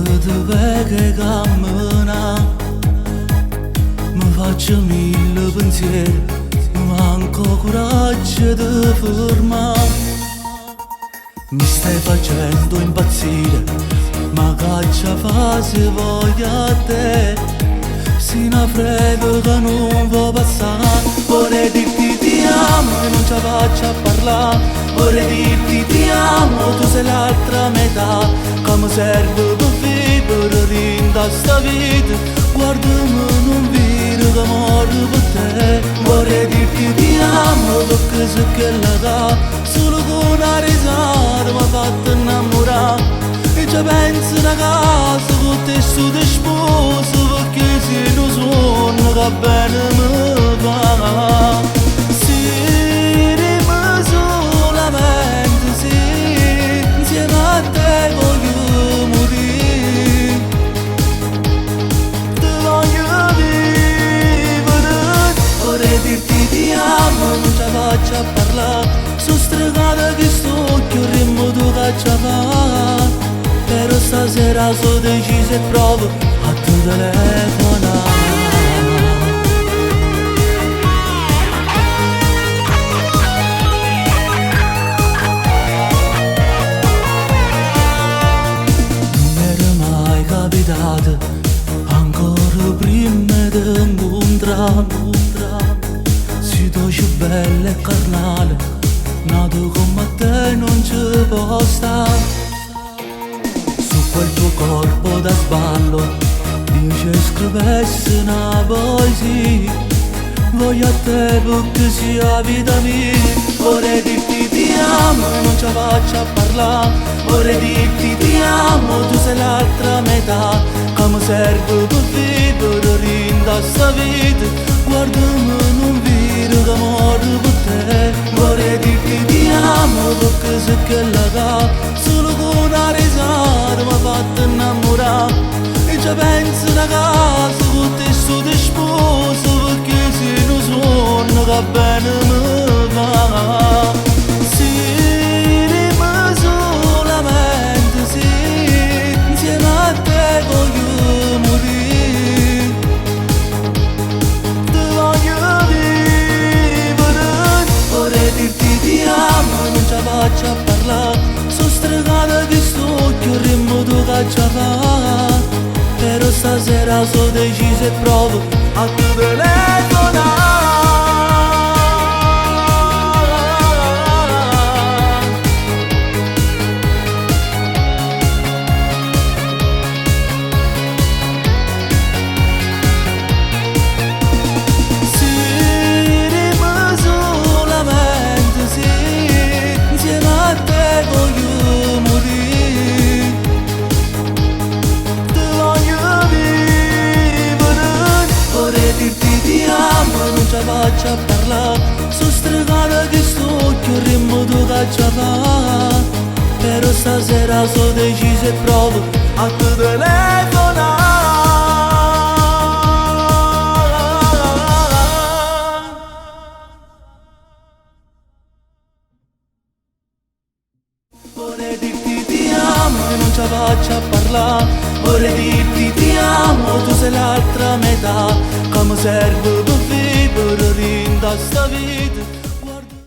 dove che cammina mi faccio mille pensieri, mi manco coraggio di fermare. Mi stai facendo impazzire, ma caccia fa se voglia a te. Sino a freddo che non può passare. Vorrei dirti ti amo e non ci faccio a parlare. Vorrei dirti ti amo, tu sei l'altra metà. Come serve per vivere in sta vita. Guardami non vedo che muore per te. Vorrei dirti ti amo perché so che la dà. Solo con una risata mi ha fatto innamorare. E già penso una casa con te su di sposo. Perché se non suono che bene mi va. Se rimane solamente se insieme a te voglio morire. Ti voglio vivere. Vorrei dirti ti amo, non ci faccio a parlare. Sono stregata che sto chiudendo tu caccia fa. Però stasera sono deciso e provo a te telefonare. Non mi era mai capitato, ancora prima di incontrarmi. Si dice bella e carnale, nato come te non ci può stare. Quel tuo corpo da sballo io ci scrivessi una poesia. Voglio a te perché sia vita mia. Vorrei dirti ti amo e non ci faccio a parlare. Vorrei dirti ti amo, tu sei l'altra metà. Come serve per vivere in sta vita. Guardami non vedo che muore per te. Vorrei dirti ti amo perché so che la dà. Solo con una risata mi ha fatto innamorare. E già penso una casa con te su di sposo. Perché se non suono che bene mi va. Se rimane solamente se insieme a te voglio morire. Ti voglio vivere. Vorrei dirti ti amo, non ci faccio a parlare. Sono stregata che sto chiudendo tu caccia fa. Però stasera sono deciso e provo a te telefonare. Se rimane solamente se insieme a te voglio morire. Ti voglio vivere. Vorrei dirti ti amo e non ci faccio a parlare. Sono stregata che sto chiudendo tu caccia fa. Però stasera sono deciso e provo a te telefonare. Vorrei dirti ti amo e non ci faccio a parlare. Vorrei dirti ti amo, tu sei l'altra metà. Come serve per vivere in sta vita.